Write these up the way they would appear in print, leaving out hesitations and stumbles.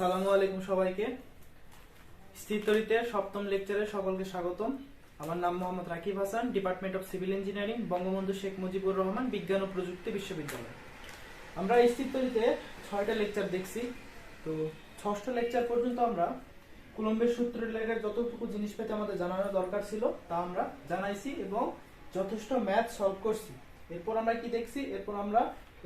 আসসালামু আলাইকুম সবাইকে। স্থিরতরিতে সপ্তম লেকচারে সকলকে স্বাগতম। আমার নাম Mohammad Rakib Hasan, department of civil engineering, Bangabandhu Sheikh Mujibur Rahman বিজ্ঞান ও প্রযুক্তি বিশ্ববিদ্যালয়। আমরা স্থিরতরিতে 6টা লেকচার দেখছি। তো 6ষ্ঠ লেকচার পর্যন্ত আমরা কুলম্বের সূত্র রিলেটেড যতটুকু জিনিস পেতে আমাদের জানানো দরকার ছিল তা আমরা জানাইছি এবং যথেষ্ট ম্যাথ সলভ করছি। এরপর আমরা কি দেখছি? এরপর আমরা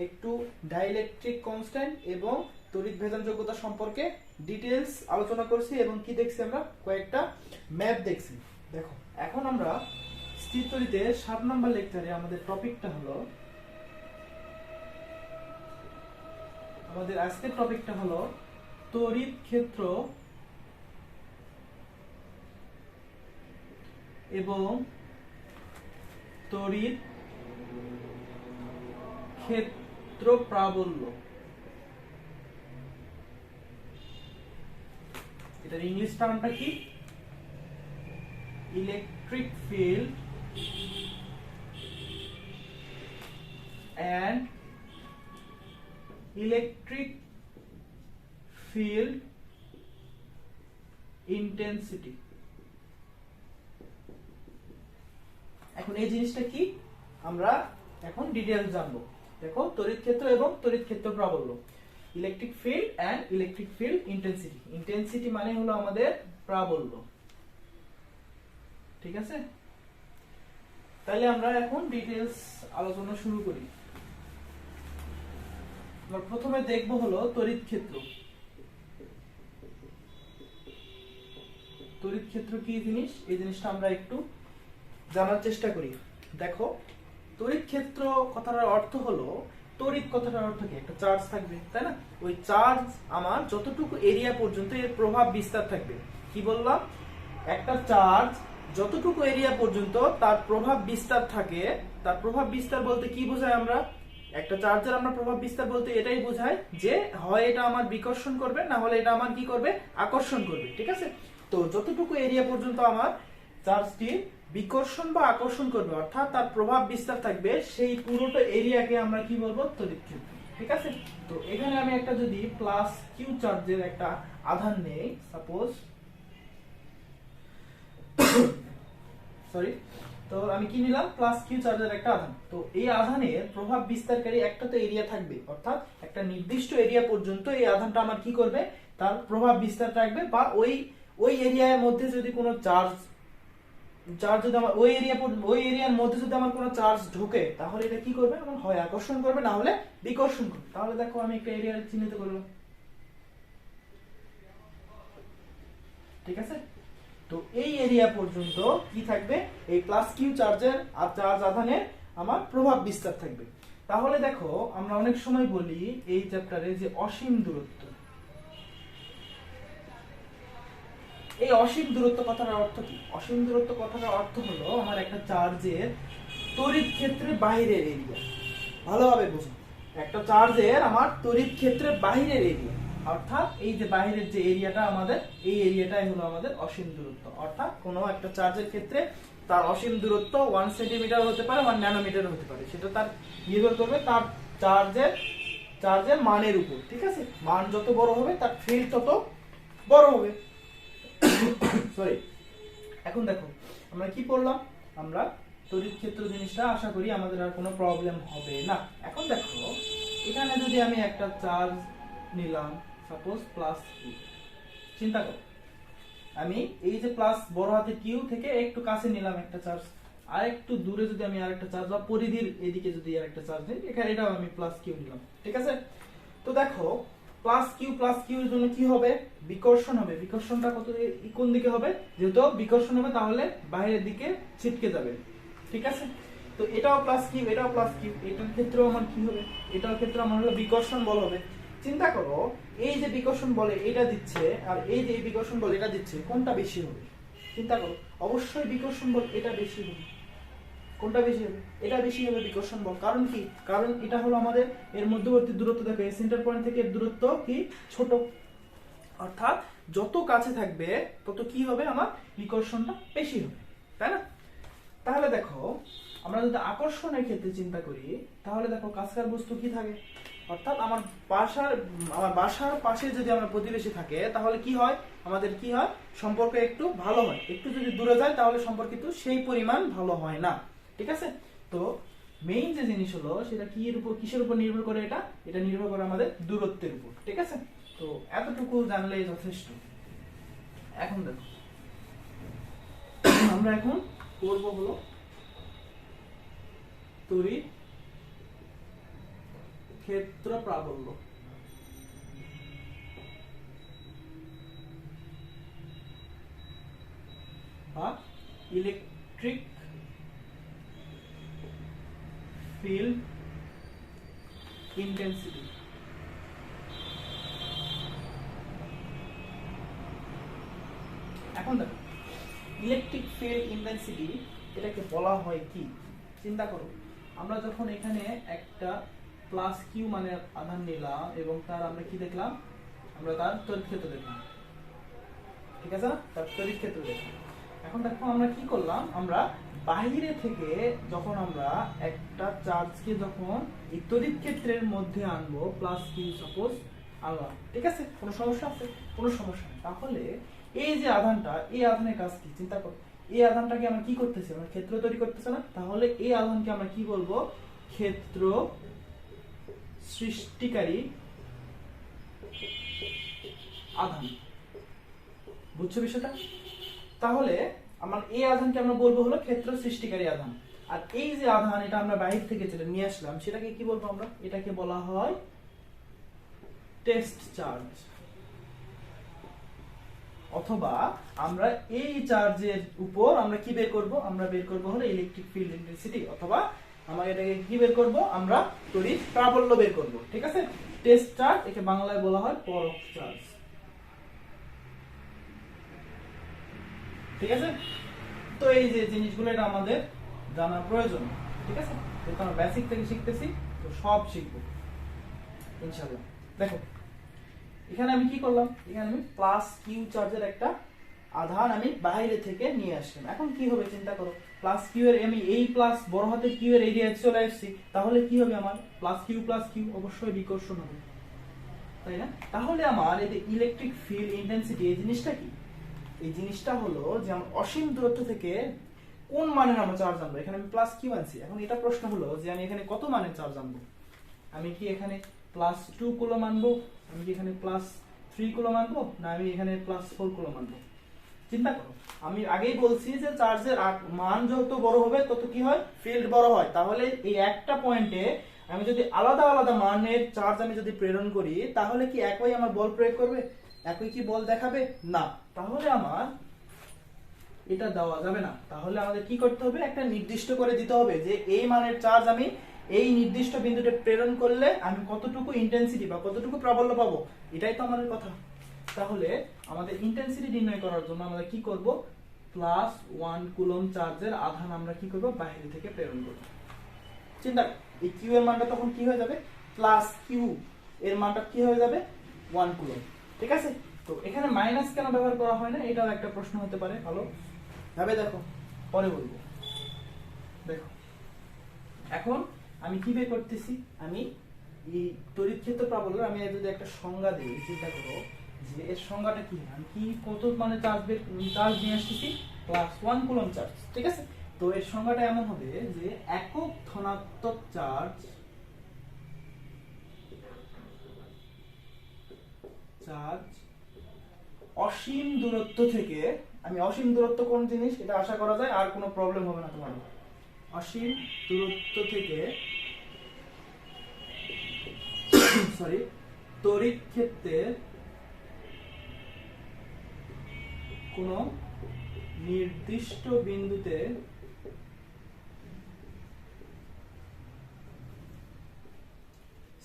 একটু ডাইইলেকট্রিক কনস্ট্যান্ট এবং তড়িৎ ভেদনযোগ্যতা সম্পর্কে ডিটেইলস আলোচনা করছি এবং কি দেখছি? আমরা কয়েকটা ম্যাপ দেখছি। দেখো, এখন আমরা স্থির তড়িতে 7 নম্বর লেকচারে আমাদের টপিকটা হলো, আমাদের আজকের টপিকটা হলো তড়িৎ ক্ষেত্র এবং তড়িৎ ক্ষেত্র প্রাবল্য। এটার ইংলিশ টার্মটা কি? Electric field and electric field intensity। এখন এই জিনিসটা কি আমরা এখন ডিটেইলস জানবো। দেখো, তড়িৎ ক্ষেত্র এবং তড়িৎ ক্ষেত্র প্রাবল্য, electric field and electric field intensity. Intensity মানে হলো আমাদের প্রাবল্য, ঠিক আছে? তাহলে আমরা এখন ডিটেইলস আলোচনা শুরু করি। আমরা প্রথমে দেখব হলো তড়িৎ ক্ষেত্র। তড়িৎ ক্ষেত্র কি জিনিস, এই জিনিসটা আমরা একটু জানার চেষ্টা করি। দেখো, তড়িৎ ক্ষেত্র কথাটার অর্থ হলো, তড়িৎ কথাটার অর্থ কি? একটা চার্জ থাকবে, তাই না? ওই চার্জ আমার যতটুকু এরিয়া পর্যন্ত এর প্রভাব বিস্তার থাকবে। কি বললাম? একটা চার্জ যতটুকু এরিয়া পর্যন্ত তার প্রভাব বিস্তার থাকে, তার প্রভাব বিস্তার বলতে কি বোঝায়? আমরা একটা চার্জের আমরা প্রভাব বিস্তার বলতে এটাই বোঝায় যে হয় এটা আমার বিকর্ষণ করবে, না হলে এটা আমার কি করবে? আকর্ষণ করবে, ঠিক আছে? তো যতটুকু এরিয়া পর্যন্ত আমার চার্জটি বিকর্ষণ বা আকর্ষণ করবে, অর্থাৎ তার প্রভাব বিস্তার থাকবে, সেই পুরোটা এরিয়াকে আমরা কি বলবো? তড়িৎ ক্ষেত্র, ঠিক আছে? তো এখানে আমি একটা যদি প্লাস কিউ চার্জের একটা আধান নেই, সাপোজ, সরি, তো আমি কি নিলাম? প্লাস কিউ চার্জের একটা আধান। তো এই আধানের প্রভাব বিস্তারকারী একটা তো এরিয়া থাকবে, অর্থাৎ একটা নির্দিষ্ট এরিয়া পর্যন্ত এই আধানটা আমার কি করবে? তার প্রভাব বিস্তার রাখবে, বা ওই এরিয়ার মধ্যে যদি কোনো চার্জ যদি আমার ওই এরিয়ার মধ্যে যদি আমার কোনো চার্জ ঢোকে, তাহলে এটা কি করবে? আমার হয় আকর্ষণ করবে, না হলে বিকর্ষণ করবে। তাহলে দেখো, আমি একটা এরিয়া চিহ্নিত করলাম, ঠিক আছে? তো এই এরিয়া পর্যন্ত কি থাকবে? এই প্লাস কিউ চার্জের আর চার্জ আধানের আমার প্রভাব বিস্তার থাকবে। তাহলে দেখো, আমরা অনেক সময় বলি এই চ্যাপ্টারে যে অসীম দূরত্ব। এই অসীম দূরত্ব কথাটার অর্থ কি? অসীম দূরত্ব কথাটার অর্থ হলো আমার একটা চার্জের তড়িৎ ক্ষেত্রের বাইরের এরিয়া। ভালোভাবে বুঝুন, একটা চার্জের আমার তড়িৎ ক্ষেত্রের বাইরের এরিয়া, অর্থাৎ এই যে বাইরের যে এরিয়াটা আমাদের, এই এরিয়াটাই হলো আমাদের অসীম দূরত্ব। অর্থাৎ কোনো একটা চার্জের ক্ষেত্রে তার অসীম দূরত্ব 1 সেন্টিমিটার হতে পারে, 1 ন্যানোমিটার হতে পারে। সেটা তার নির্ভর করবে তার চার্জের মানের উপর, ঠিক আছে? মান যত বড় হবে তার ফিল্ড তত বড় হবে। সরি, এখন দেখো আমরা কি পড়লাম? আমরা তড়িৎ ক্ষেত্র জিনিসটা আশা করি আমাদের আর কোনো প্রবলেম হবে না। এখন দেখো, এখানে যদি আমি একটা চার্জ নিলাম, সাপোজ প্লাস কিউ, চিন্তা করো, আমি এই যে প্লাস বড় হাতে কিউ থেকে একটু কাছে নিলাম একটা চার্জ, আর একটু দূরে যদি আমি আরেকটা চার্জ, বা পরিধির এদিকে যদি আরেকটা চার্জ নিই, এখানে এটাও আমি প্লাস কিউ নিলাম, ঠিক আছে? তো দেখো, প্লাস কিউ এর জন্য কি হবে? বিকর্ষণ হবে। বিকর্ষণটা কোন দিকে হবে? যেহেতু বিকর্ষণ হবে, তাহলে বাইরের দিকে ছিটকে যাবে, ঠিক আছে? তো এটাও প্লাস কিউ, এটাও প্লাস কিউ, এটার ক্ষেত্রেও আমার কি হবে? এটার ক্ষেত্রে আমার হলো বিকর্ষণ বল হবে। চিন্তা করো, এই যে বিকর্ষণ বলে এটা দিচ্ছে, আর এই যে বিকর্ষণ বল এটা দিচ্ছে, কোনটা বেশি হবে? চিন্তা করো, অবশ্যই বিকর্ষণ বল এটা বেশি হবে। কোনটা বেশি হবে? এটা বেশি হবে, বিকর্ষণ বল। কারণ কি? কারণ এটা হলো আমাদের এর মধ্যবর্তী দূরত্ব। দেখো, এই সেন্টার পয়েন্ট থেকে এর দূরত্ব কি? ছোট, অর্থাৎ যত কাছে থাকবে তত কি হবে? আমার বিকর্ষণটা বেশি হবে, তাই না? তাহলে দেখো, আমরা যদি আকর্ষণের ক্ষেত্রে চিন্তা করি, তাহলে দেখো কাছাকাছি বস্তু কি থাকে? অর্থাৎ আমার বাসার পাশে যদি আমার প্রতিবেশী থাকে তাহলে কি হয়, আমাদের কি হয়, সম্পর্ক একটু ভালো হয়। একটু যদি দূরে যায় তাহলে সম্পর্ক কিন্তু সেই পরিমাণ ভালো হয় না। ঠিক আছে? তো মেইন যে জিনিস হলো সেটা কিসের উপর নির্ভর করে, এটা নির্ভর করে আমাদের দূরত্বের উপর। ঠিক আছে? তো এতটুকু জানলেই যথেষ্ট। এখন দেখো আমরা এখন করব হলো তড়িৎ ক্ষেত্র প্রাবল্য। বা ইলেকট্রিক ফিল্ড ইন্টেন্সিটি। এখন দেখো ইলেকট্রিক ফিল্ড ইন্টেন্সিটি এটাকে বলা হয় কি, চিন্তা করো। আমরা যখন এখানে একটা প্লাস কিউ মানে আধান নিলাম এবং তার আমরা কি দেখলাম, আমরা তার তড়িৎ ক্ষেত্র দেখলাম। ঠিক আছে না? তার তড়িৎ ক্ষেত্র দেখলাম। এখন দেখো আমরা কি করলাম, আমরা বাইরে থেকে যখন আমরা একটা চার্জকে যখন এই তড়িৎ ক্ষেত্রের মধ্যে আনবো, প্লাস কিউ সাপোজ আনলাম, ঠিক আছে? কোনো সমস্যা আছে? কোনো সমস্যা নেই। তাহলে এই যে আধানটা, এই আধানের কাজ কি চিন্তা করো। এই আধানটাকে আমরা কি করতেছি, আমরা ক্ষেত্র তৈরি করতেছি না? তাহলে এই আধানকে আমরা কি বলবো, ক্ষেত্র সৃষ্টিকারী আধান। বুঝছো বিষয়টা? তাহলে আমার এই আধানকে আমরা বলবো হলো ক্ষেত্র সৃষ্টিকারী আধান। আর এই যে আধান, এটা আমরা বাইরে থেকে যেটা নিয়ে আসলাম সেটাকে কি বলবো আমরা, এটাকে বলা হয় টেস্ট চার্জ। অথবা আমরা এই চার্জের উপর আমরা কি বের করব, আমরা বের করব হলো ইলেকট্রিক ফিল্ড ইন্টেন্সিটি, অথবা আমরা এটাকে কি বের করব, আমরা তড়িৎ প্রাবল্য বের করব। ঠিক আছে? টেস্ট চার্জ, একে বাংলায় বলা হয় পরখ চার্জ। ঠিক আছে? তো এই যে জিনিসগুলো এটা আমাদের জানার প্রয়োজন। ঠিক আছে? যেহেতু আমরা বেসিক থেকে শিখতেছি তো সব শিখবো ইনশাআল্লাহ। দেখো এখানে আমি কি করলাম, এখানে আমি প্লাস কিউ চার্জের একটা আধান আমি বাইরে থেকে নিয়ে আসলাম। এখন কি হবে চিন্তা করো, প্লাস কিউ এর আমি এই প্লাস বড় হাতের কিউ এর এরিয়া চলে আসছি, তাহলে কি হবে, আমার প্লাস কিউ অবশ্যই বিকর্ষণ হবে, তাই না? তাহলে আমার এই যে ইলেকট্রিক ফিল্ড ইন্টেন্সিটি এই জিনিসটা কি, এই জিনিসটা হলো যে আমরা অসীম দূরত্ব থেকে কোন মানের আমরা চার্জ আনবো। এখানে আমি প্লাস কিউ আনছি, এখন এটা প্রশ্ন হলো যে আমি এখানে কত মানের চার্জ আনবো। আমি কি এখানে প্লাস 2 কুলম আনবো, আমি কি এখানে প্লাস 3 কুলম আনবো, না আমি এখানে প্লাস 4 কুলম আনবো। চিন্তা করো, আমি আগেই বলছি যে চার্জের মান যত বড় হবে তত কি হয়, ফিল্ড বড় হয়। তাহলে এই একটা পয়েন্টে আমি যদি আলাদা আলাদা মানের চার্জ আমি যদি প্রেরণ করি তাহলে কি একই আমার বল প্রয়োগ করবে, একই কি বল দেখাবে না। তাহলে আমার এটা দেওয়া যাবে না। তাহলে আমাদের কি করতে হবে, একটা নির্দিষ্ট করে দিতে হবে যে এই মানের চার্জ আমি এই নির্দিষ্ট বিন্দুতে প্রেরণ করলে আমি কতটুকু ইন্টেন্সিটি বা কতটুকু প্রাবল্য পাবো, এটাই তো আমাদের কথা। তাহলে আমাদের ইন্টেন্সিটি নির্ণয় করার জন্য আমরা কি করব, প্লাস 1 কুলম চার্জের আধান আমরা কি করব, বাইরে থেকে প্রেরণ করব। চিন্তা, এই কিউ এর মানটা তখন কি হয়ে যাবে, প্লাস কিউ এর মানটা কি হয়ে যাবে, 1 কুলম। ঠিক আছে? তো এখানে মাইনাস কেন ব্যবহার করা হয় না, এটাও একটা প্রশ্ন হতে পারে। ভালো ভাবে দেখো, পরে বলবো। দেখো এখন আমি কি বের করতেছি, আমি এই তড়িৎ ক্ষেত্র প্রাবল্য আমি যদি একটা সংজ্ঞা দিই, চিন্তা করো যে এর সংজ্ঞাটা কি, আমি কি কত মানে চার্জ নিয়ে আসতেছি, প্লাস 1 কুলম চার্জ। ঠিক আছে? তো এর সংজ্ঞাটা এমন হবে যে একক ধনাত্মক চার্জ অসীম দূরত্ব থেকে, আমি অসীম দূরত্ব কোন জিনিস এটা আশা করা যায় আর কোনো প্রবলেম হবে না তোমার। অসীম দূরত্ব থেকে তড়িৎ ক্ষেত্রের কোন নির্দিষ্ট বিন্দুতে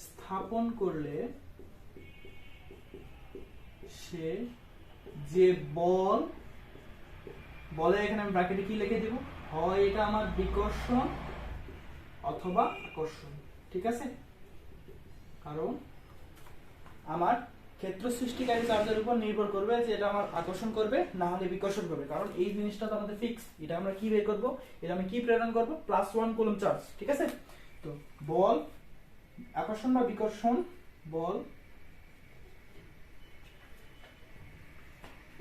স্থাপন করলে সে যে বলে, এখানে আমি ব্র্যাকেটে কি লিখে দেব, হয় এটা আমার বিকর্ষণ অথবা আকর্ষণ। ঠিক আছে? কারণ আমার ক্ষেত্র সৃষ্টিকারী চার্জের উপর নির্ভর করবে যে এটা আমার আকর্ষণ করবে না হলে বিকর্ষণ করবে। কারণ এই জিনিসটা তো আমাদের ফিক্স, এটা আমরা কি বের করব, এটা আমি কি প্রেরণ করব, প্লাস 1 কুলম চার্জ। ঠিক আছে? তো বল আকর্ষণ বা বিকর্ষণ বল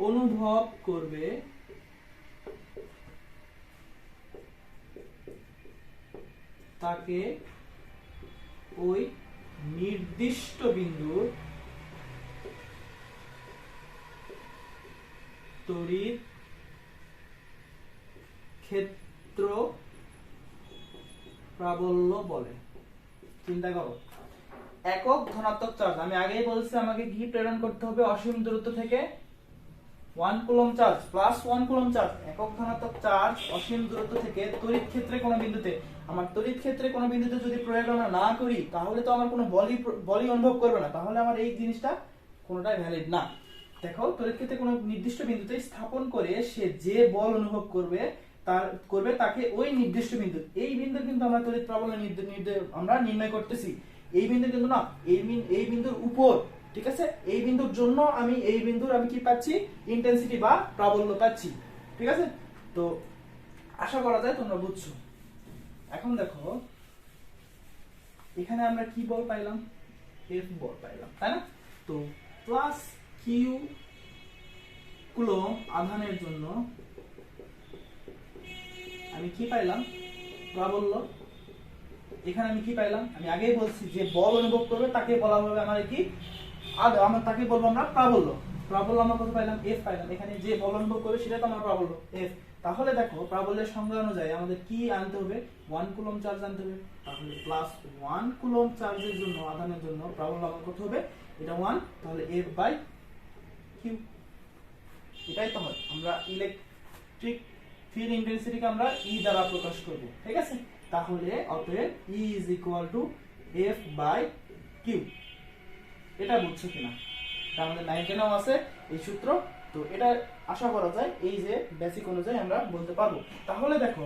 অনুভব করবে তাকে ওই নির্দিষ্ট বিন্দুর তড়িৎ ক্ষেত্র প্রাবল্য বলে। চিন্তা করো, একক ধনাত্মক চার্জ, আমি আগেই বলছি আমাকে কি প্রেরণ করতে হবে, অসীম দূরত্ব থেকে 1 coulomb charge plus 1 coulomb charge, একক ধনাত্মক চার্জ অসীম দূরত্ব থেকে তড়িৎ ক্ষেত্রে কোনো বিন্দুতে, আমার তড়িৎ ক্ষেত্রে কোনো বিন্দুতে যদি প্রয়োগ আমরা না করি তাহলে তো আমার কোনো বলই অনুভব করবে না, তাহলে আমার এই জিনিসটা কোনোটাই ভ্যালিড না। দেখো, তড়িৎ ক্ষেত্রে কোনো নির্দিষ্ট বিন্দুতে স্থাপন করে সে যে বল অনুভব করবে তাকে ওই নির্দিষ্ট বিন্দু, এই বিন্দু কিন্তু আমরা তড়িৎ প্রাবল্য আমরা নির্ণয় করতেছি, এই বিন্দু কিন্তু না, এই বিন্দুর উপর, ঠিক আছে, এই বিন্দুর জন্য আমি এই বিন্দুর আমি কি পাচ্ছি, ইন্টেন্সিটি বা প্রাবল্য পাচ্ছি। ঠিক আছে, তো আশা করা যায় তোমরা বুঝছো। এখন দেখো এখানে আমরা কি বল পাইলাম, এফ বল পাইলাম, তাই না? তো প্লাস কিউ কুলম্ব আধানের জন্য আমি কি পাইলাম, প্রাবল্য। এখানে আমি কি পাইলাম, আমি আগেই বলছি যে বল অনুভব করবে তাকে বলা হবে আমার কি, আমরা তাকে বলবো আমরা প্রাবল্য। প্রাবল্য আমরা কত পাইলাম, এফ পাইলাম। এখানে যে বল অনুভব করবে সেটা তো আমার প্রাবল্য এফ। তাহলে দেখো প্রাবল্যের সংজ্ঞা অনুযায়ী আমাদের কি আনতে হবে, 1 কুলম্ব চার্জ আনতে হবে। তাহলে প্লাস 1 কুলম্ব চার্জের জন্য আধানের জন্য প্রাবল্য আমার কত হবে, এটা 1, তাহলে এফ বাই কিউ। এটাই তো হয়, আমরা ইলেকট্রিক ফিল্ড ইন্টেন্সিটিকে আমরা ই দ্বারা প্রকাশ করব। ঠিক আছে, তাহলে অতএব E is equal to F by Q। এটা বুঝছো কিনা? এটা আমাদের 9-এও আছে এই সূত্র, তো এটা আশা করা যায় এই যে বেসিক অনুযায়ী আমরা বলতে পারবো। তাহলে দেখো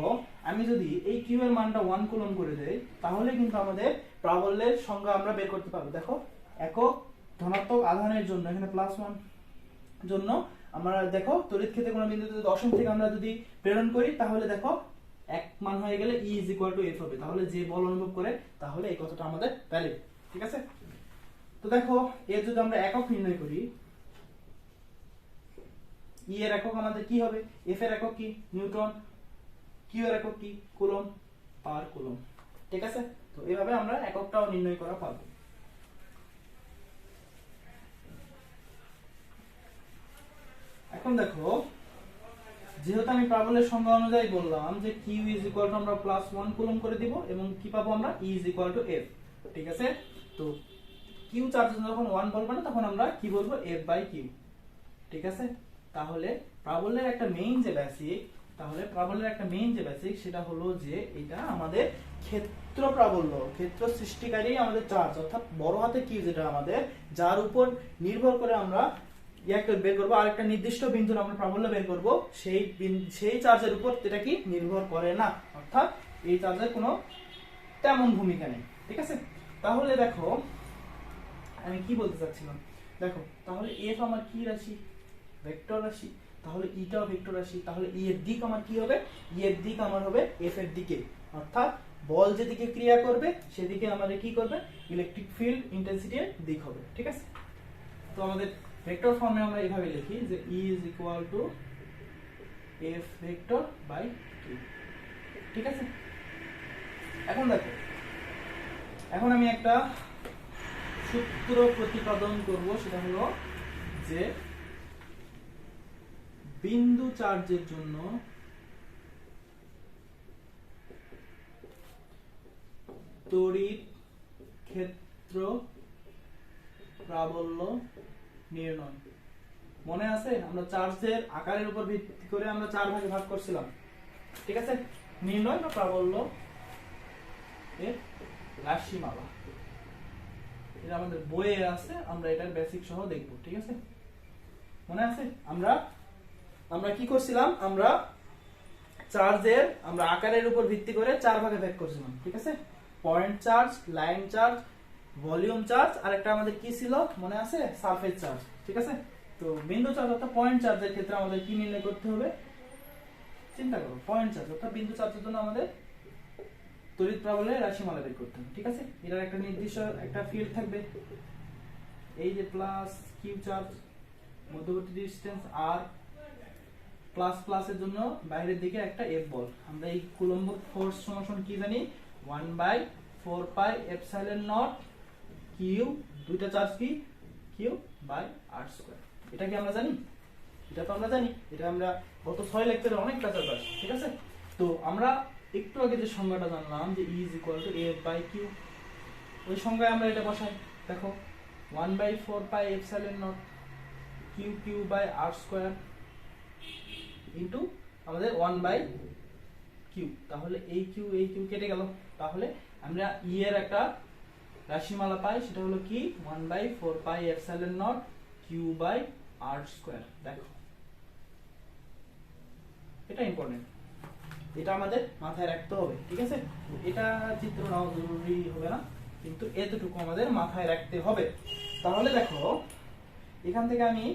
আমি যদি এই Q এর মানটা 1 কুলম্ব করে দেই তাহলে কিন্তু আমাদের প্রাবল্যের সংজ্ঞা আমরা বের করতে পারবো। দেখো, একক ধনাত্মক আধানের জন্য এখানে +1 জন্য আমরা দেখো তড়িৎ ক্ষেত্রে কোনো বিন্দুতে যদি অসীম থেকে আমরা যদি প্রেরণ করি তাহলে দেখো এক মান হয়ে গেলে E is equal to F হবে, তাহলে যে বল অনুভব করে তাহলে এই কথাটা আমাদের ভ্যালিড। ঠিক আছে, তো দেখো এর যদি আমরা একক নির্ণয় করি, E এর একক আমাদের কি হবে, F এর একক কি নিউটন, Q এর একক কি কুলম্ব পার কুলম্ব। ঠিক আছে, তো এইভাবে আমরা এককটাও নির্ণয় করা পারবো। এখন দেখো যেহেতু আমি প্রাবল্যের সংজ্ঞা অনুযায়ী বললাম যে Q is equal to আমরা +1 কুলম্ব করে দিব এবং কি পাবো আমরা, E is equal to F। ঠিক আছে, তো Q চার্জের জন্য যখন 1 বলবো না তখন আমরা কি বলবো, F by Q। ঠিক আছে, তাহলে প্রাবল্যের একটা মেইন যে বেসিক, সেটা হলো যে এটা আমাদের ক্ষেত্র প্রাবল্য, ক্ষেত্র সৃষ্টিকারী আমাদের চার্জ, অর্থাৎ বড় হাতে Q যেটা আমাদের, যার উপর নির্ভর করে আমরা একটা বের করবো, আরেকটা নির্দিষ্ট বিন্দুর আমরা প্রাবল্য বের করব, সেই চার্জের উপর এটা কি নির্ভর করে না, অর্থাৎ এই চার্জের কোনো তেমন ভূমিকা নেই। ঠিক আছে, তাহলে দেখো আমি কি বলতে চাচ্ছিলাম, দেখো তাহলে এফ আমার কি রাশি, ভেক্টর রাশি, তাহলে ইটাও ভেক্টর রাশি, তাহলে ই এর দিক আমার কি হবে, ই এর দিক আমার হবে এফ এর দিকে, অর্থাৎ বল যেদিকে ক্রিয়া করবে সেদিকে আমাদের কি করবে, ইলেকট্রিক ফিল্ড ইন্টেন্সিটির দিক হবে। ঠিক আছে, তো আমাদের ভেক্টর ফর্মে আমরা এইভাবে লিখি যে E is equal to F vector by Q। ঠিক আছে, এখন দেখো এখন আমি একটা সূত্র প্রতিপাদন করব, সেটা হলো যে বিন্দু চার্জের জন্য তড়িৎ ক্ষেত্র প্রাবল্য নির্ণয়। মনে আছে আমরা চার্জের আকারের উপর ভিত্তি করে আমরা 4 ভাগে ভাগ করছিলাম। ঠিক আছে, নির্ণয় বা প্রাবল্য এর রাশিমালা, এটা আমাদের বইয়ে আছে, আমরা এটার বেসিক সহ দেখব। ঠিক আছে, মনে আছে আমরা কি করছিলাম, আমরা চার্জের আমরা আকারের উপর ভিত্তি করে 4 ভাগে ভাগ করছিলাম। ঠিক আছে, point charge, line charge, volume charge, আর একটা আমাদের কি ছিল মনে আছে, সারফেস চার্জ। ঠিক আছে, তো বিন্দু চার্জ অর্থাৎ পয়েন্ট চার্জের ক্ষেত্রে আমাদের কি নির্ণয় করতে হবে, চিন্তা করো, পয়েন্ট চার্জ অর্থাৎ বিন্দু চার্জের জন্য আমাদের তড়িৎ প্রাবল্যের রাশিমালা বের করতে হবে, ঠিক আছে। এটার একটা নির্দিষ্ট একটা ফিল্ড থাকবে, এই যে প্লাস কিউ চার্জ, মধ্যবর্তী ডিসটেন্স আর, প্লাস প্লাসের জন্য বাইরের দিকে একটা এফ বল। আমরা এই কুলম্ব ফোর্স সমান কি জানি, 1/4 পাই এপসাইলন নট কিউ, দুইটা চার্জ কি কিউ বাই আর স্কয়ার। এটা কি আমরা জানি? এটা তো আমরা জানি, এটা আমরা গত 6 লেকচারে অনেক কাজ আছে, ঠিক আছে। তো আমরা একটু আগে যে সংজ্ঞাটা জানলাম যে E = F/Q, ওই সংজ্ঞায় আমরা এটা বসাই। দেখো 1/4 pi epsilon naught Q Q by R square into আমাদের 1/Q। তাহলে এই কিউ কেটে গেল, তাহলে আমরা E এর একটা রাশিমালা পাই, সেটা হলো কি 1/4 pi epsilon naught Q by R square. দেখো এটা ইম্পর্টেন্ট, এটা আমাদের মাথায় রাখতে হবে, ঠিক আছে। এটা চিত্র নাও জরুরি হবে না, কিন্তু এতটুকু আমাদের মাথায় রাখতে হবে। তাহলে দেখো এখান থেকে আমি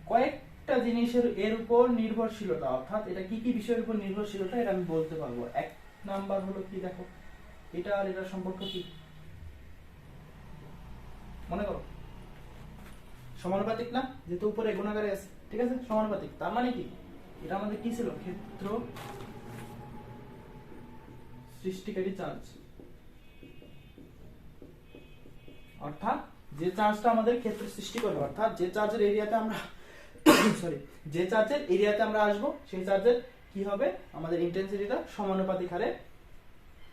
কয়েকটা জিনিসের এর উপর নির্ভরশীলতা, অর্থাৎ এটা কি কি বিষয়ের উপর নির্ভরশীলতা এটা আমি বলতে পারবো। এক নাম্বার হলো কি, দেখো এটা আর এটার সম্পর্ক কি, মনে করো সমানুপাতিক না, যেহেতু উপরে গুণাকারে আছে, ঠিক আছে, সমানুপাতিক। তার মানে কি, এটা আমাদের কি ছিল, ক্ষেত্র সৃষ্টিকারী চার্জ, অর্থাৎ যে চার্জটা আমাদের ক্ষেত্র সৃষ্টি করবে, অর্থাৎ যে চার্জের এরিয়াতে আমরা সরি যে চার্জের এরিয়াতে আমরা আসবো, সেই চার্জের কি হবে, আমাদের ইন্টেন্সিটিটা সমানুপাতিক হারে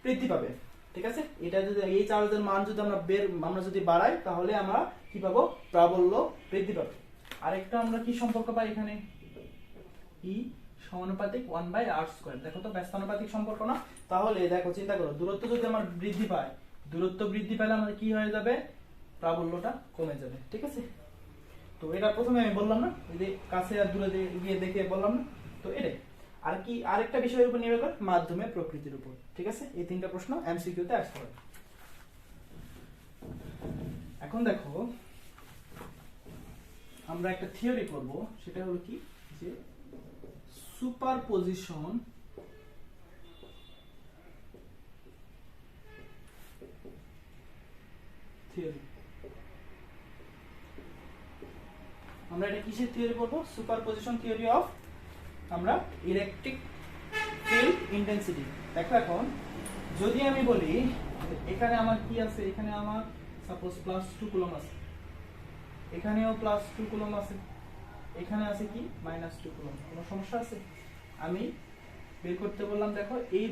বৃদ্ধি পাবে, ঠিক আছে। এটা যদি এই চার্জের মান যদি আমরা যদি বাড়াই, তাহলে আমরা কি পাবো, প্রাবল্য বৃদ্ধি পাবে। আরেকটা আমরা কি সম্পর্ক পাই এখানে, E সমানুপাতিক 1/r স্কয়ার। দেখো তো ব্যস্তানুপাতিক সম্পর্ক না? তাহলে দেখো চিন্তা করো, দূরত্ব যদি আমার বৃদ্ধি পায়, দূরত্ব বৃদ্ধি পেলে আমাদের কি হয়ে যাবে, প্রাবল্যটা কমে যাবে, ঠিক আছে। তো এটা প্রথমে আমি বললাম না, এই যে কাছে আর দূরে গিয়ে দেখে বললাম না, তো এটাই। আর কি আরেকটা বিষয়ের উপর নির্ভর করে, মাধ্যমের প্রকৃতির উপর, ঠিক আছে। এই তিনটা প্রশ্ন এমসিকিউ তে আসতে পারে। এখন দেখো আমরা একটা থিওরি করব, সেটা হলো কি, যে সুপারপজিশন থিওরি। আমরা এটা কিসের থিওরি করব, সুপারপজিশন থিওরি অফ আমরা ইলেকট্রিক ফিল্ড ইন্টেন্সিটি। দেখো এখন যদি আমি বলি এখানে আমার কি আছে, এখানে আমার সাপোজ +2 কুলম্ব আছে, এখানেও +2 কুলম্ব আছে, এখানে আছে কি -2 কুলম্ব। কোনো সমস্যা আছে? আমি বের করতে বললাম, দেখো এই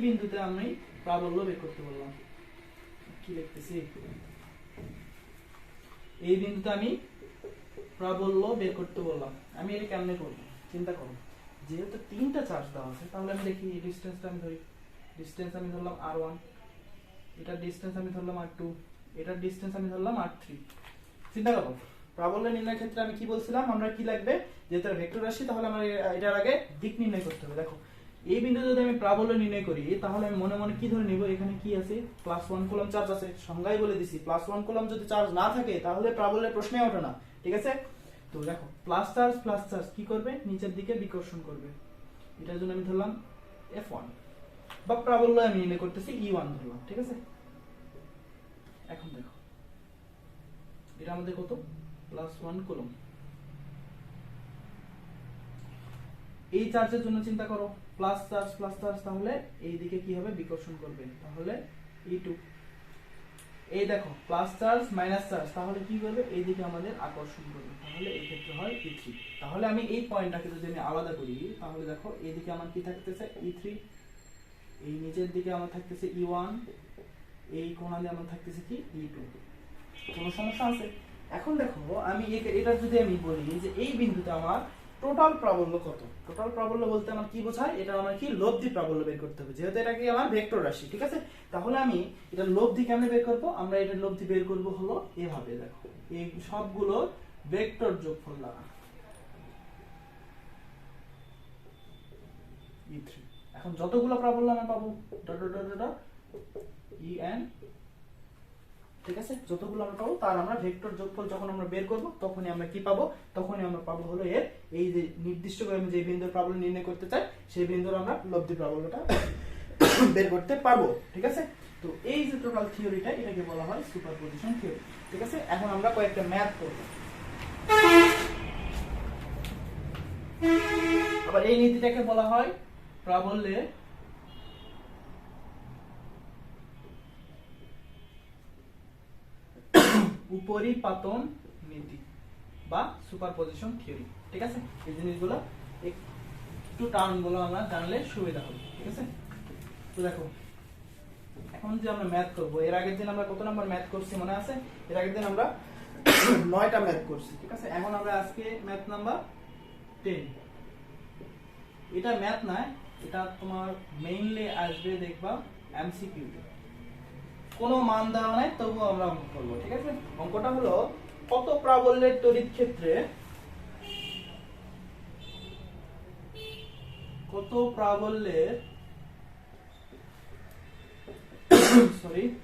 বিন্দুতে আমি প্রাবল্য বের করতে বললাম, কি লিখতেছি, এই বিন্দুতে আমি প্রাবল্য বের করতে বললাম। আমি এটা কেমনে করব, চিন্তা করো। যেহেতু তিনটা চার্জ দেওয়া আছে, তাহলে আমি দেখি এই ডিসটেন্সটা আমি ধরি, ডিসটেন্স আমি ধরলাম r1, এটার ডিসটেন্স আমি ধরলাম r2, এটার ডিসটেন্স আমি ধরলাম r3। চিন্তা করো, প্রাবল্য নির্ণয়ের ক্ষেত্রে আমি কি বলছিলাম, আমরা কি লাগবে, যেহেতু এটা ভেক্টর রাশি, তাহলে আমরা এটার আগে দিক নির্ণয় করতে হবে। দেখো এই বিন্দুতে যদি আমি প্রাবল্য নির্ণয় করি, তাহলে আমি মনে মনে কি ধরে নিব, এখানে কি আছে, +1 কুলম্ব চার্জ আছে, সংজ্ঞায় বলে দিছি +1 কুলম্ব যদি চার্জ না থাকে, তাহলে প্রাবল্যের প্রশ্নই ওঠে না, ঠিক আছে। তো দেখো প্লাস চার্জ কি করবে, নিচের দিকে বিকর্ষণ করবে। এটার জন্য আমি ধরলাম F1, বা প্রাবল্য আমি নির্ণয় করতেছি E1 ধরলাম, ঠিক আছে। এখন দেখো এটা আমাদের কত, +1 কুলম্ব। এই চার্জের জন্য চিন্তা করো, প্লাস চার্জ, তাহলে এই দিকে কি হবে, বিকর্ষণ করবে, তাহলে E2। এই দেখো প্লাস চার্জ মাইনাস চার্জ, তাহলে কি করবে, এই দিকে আমাদের আকর্ষণ করবে, তাহলে এই ক্ষেত্রে হয় E3। তাহলে আমি এই পয়েন্টটাকে যদি আমি আলাদা করি, তাহলে দেখো এইদিকে আমার কি থাকতেছে, E3, এই নিচের দিকে আমার থাকতেছে E1, এই কোণা দিয়ে আমার থাকতেছে কি E2। কোনো সমস্যা আছে? এখন দেখো আমি এটা যদি আমি বলি যে এই বিন্দুতে আমার টোটাল প্রাবল্য কত, টোটাল প্রাবল্য বলতে আমার কি বোঝায়, এটা আমার কি লব্ধি প্রাবল্য বের করতে হবে, যেহেতু এটা কি আমার ভেক্টর রাশি, ঠিক আছে। তাহলে আমি এটা লব্ধি কেমনে বের করব, আমরা এটা লব্ধি বের করব হলো এভাবে, দেখো এই সবগুলো ভেক্টর যোগফল দ্বারা E3। এখন যতগুলো প্রাবল্য আমি পাবো dot dot dot dot EN ঠিক আছে, যতগুলো আমরা পাবো তার আমরা ভেক্টর যোগফল যখন আমরা বের করব তখনই আমরা কি পাবো, তখনই আমরা পাবো হলো এর এই যে নির্দিষ্ট করে আমি যে বিন্দুর প্রাবল্য নির্ণয় করতে চাই সেই বিন্দুর আমরা লব্ধি প্রাবল্যটা বের করতে পারবো। ঠিক আছে, তো এই যে টোটাল থিওরিটা এটাকে বলা হয় সুপারপজিশন থিওরি। ঠিক আছে, এখন আমরা কয়েকটা ম্যাথ করব। আবার এই নীতিটাকে বলা হয় প্রাবল্যের উপরিপাতন নীতি বা সুপারপজিশন থিওরি। ঠিক আছে, এই জিনিসগুলো একটু টার্মগুলো আমরা জানলে সুবিধা হবে। ঠিক আছে, তো দেখো এখন যে আমরা ম্যাথ করব, এর আগের দিন আমরা কত নাম্বার ম্যাথ করছি মনে আছে? এর আগের দিন আমরা 9টা ম্যাথ করছি। ঠিক আছে, এখন আমরা আজকে ম্যাথ নাম্বার 10। এটা ম্যাথ না, এটা তোমার মেইনলি আসবে দেখবা এমসিকিউ তে, কোনো মান দেওয়া নাই তবুও আমরা অঙ্ক করব। ঠিক আছে, অঙ্কটা হলো কত প্রাবল্যের তড়িৎ ক্ষেত্রে